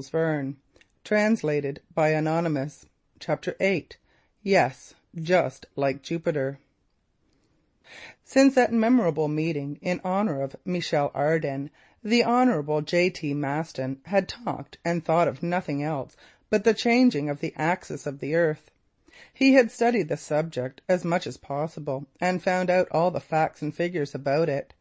Verne. Translated by Anonymous. Chapter 8. Yes, just like Jupiter. Since that memorable meeting in honour of Michel Ardan, the Honourable J.T. Maston had talked and thought of nothing else but the changing of the axis of the earth. He had studied the subject as much as possible and found out all the facts and figures about it.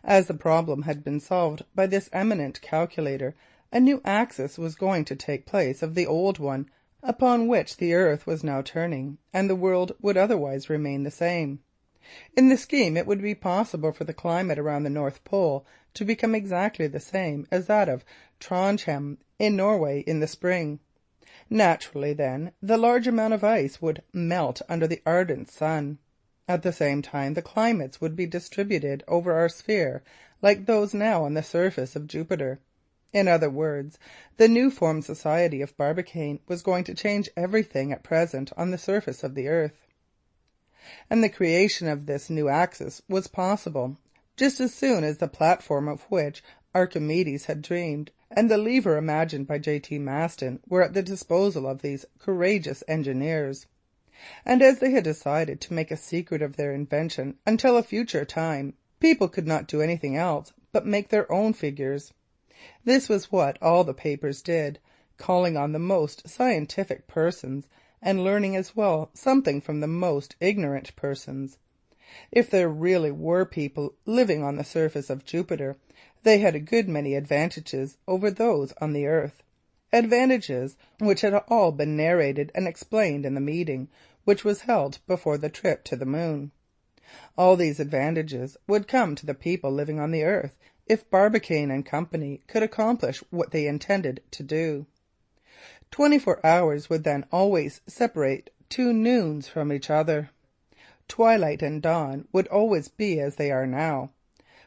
As the problem had been solved by this eminent calculator, a new axis was going to take place of the old one upon which the earth was now turning, and the world would otherwise remain the same. In the scheme it would be possible for the climate around the North Pole to become exactly the same as that of Trondhjem in Norway in the spring. Naturally, then, the large amount of ice would melt under the ardent sun. At the same time, the climates would be distributed over our sphere like those now on the surface of Jupiter. In other words, the new formed society of Barbicane was going to change everything at present on the surface of the earth. And the creation of this new axis was possible just as soon as the platform of which Archimedes had dreamed and the lever imagined by J.T. Maston were at the disposal of these courageous engineers. And as they had decided to make a secret of their invention until a future time, people could not do anything else but make their own figures. This was what all the papers did, calling on the most scientific persons and learning as well something from the most ignorant persons. If there really were people living on the surface of Jupiter, they had a good many advantages over those on the earth, advantages which had all been narrated and explained in the meeting which was held before the trip to the moon. All these advantages would come to the people living on the earth if Barbicane and Company could accomplish what they intended to do. 24 hours would then always separate two noons from each other. Twilight and dawn would always be as they are now.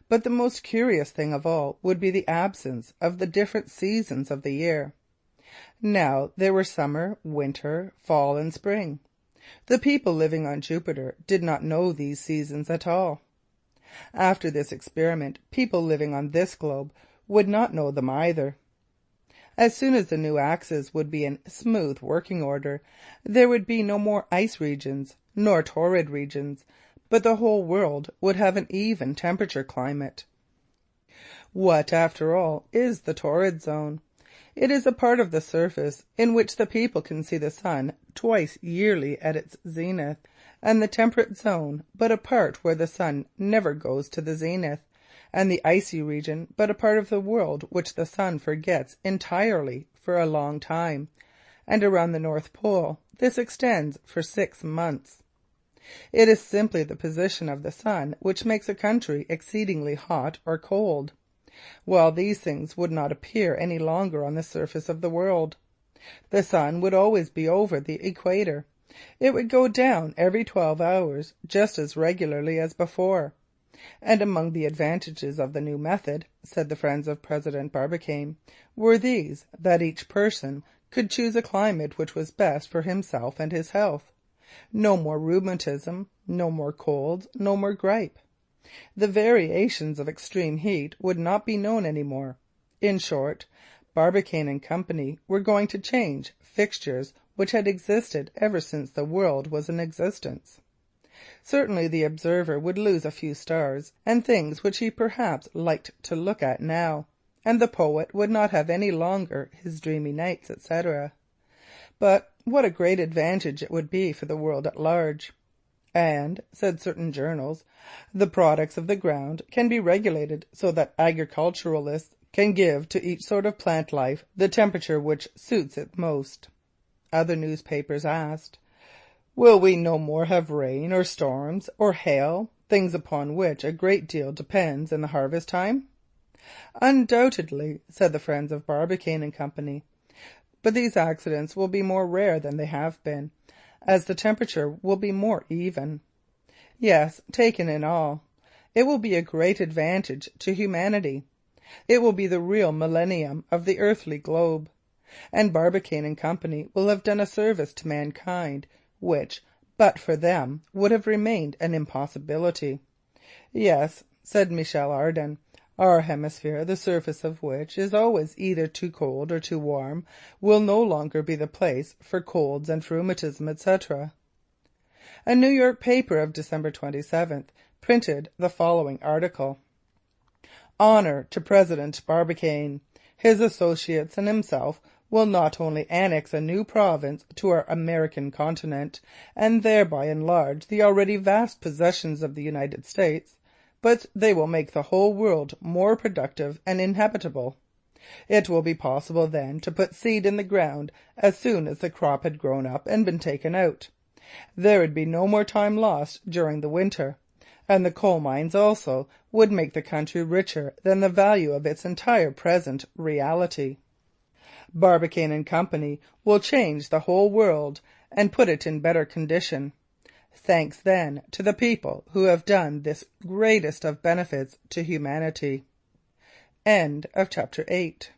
But the most curious thing of all would be the absence of the different seasons of the year. Now there were summer, winter, fall, and spring. The people living on Jupiter did not know these seasons at all. After this experiment, people living on this globe would not know them either. As soon as the new axis would be in smooth working order, there would be no more ice regions, nor torrid regions, but the whole world would have an even temperature climate. What, after all, is the torrid zone? It is a part of the surface in which the people can see the sun twice yearly at its zenith, and the temperate zone but a part where the sun never goes to the zenith, and the icy region but a part of the world which the sun forgets entirely for a long time, and around the North Pole this extends for 6 months. It is simply the position of the sun which makes a country exceedingly hot or cold. Well, these things would not appear any longer on the surface of the world. The sun would always be over the equator. It would go down every 12 hours just as regularly as before. And among the advantages of the new method, said the friends of President Barbicane, were these, that each person could choose a climate which was best for himself and his health. No more rheumatism, no more colds, no more grippe. The variations of extreme heat would not be known any more. In short, Barbicane and Company were going to change fixtures which had existed ever since the world was in existence. Certainly the observer would lose a few stars and things which he perhaps liked to look at now, and the poet would not have any longer his dreamy nights, etc. But what a great advantage it would be for the world at large. And, said certain journals, the products of the ground can be regulated so that agriculturists can give to each sort of plant life the temperature which suits it most. Other newspapers asked, will we no more have rain or storms or hail, things upon which a great deal depends in the harvest time? Undoubtedly, said the friends of Barbicane and Company, but these accidents will be more rare than they have been, as the temperature will be more even. Yes, taken in all, it will be a great advantage to humanity. It will be the real millennium of the earthly globe, and Barbicane and Company will have done a service to mankind which, but for them, would have remained an impossibility. Yes, said Michel Ardan, Our hemisphere, the surface of which is always either too cold or too warm, will no longer be the place for colds and rheumatism, etc. A New York paper of December 27th printed the following article: Honour to President Barbicane. His associates and himself will not only annex a new province to our American continent, and thereby enlarge the already vast possessions of the United States, but they will make the whole world more productive and inhabitable. It will be possible then to put seed in the ground as soon as the crop had grown up and been taken out. There would be no more time lost during the winter, and the coal mines also would make the country richer than the value of its entire present reality. Barbicane and Company will change the whole world and put it in better condition. Thanks then to the people who have done this greatest of benefits to humanity. End of chapter 8.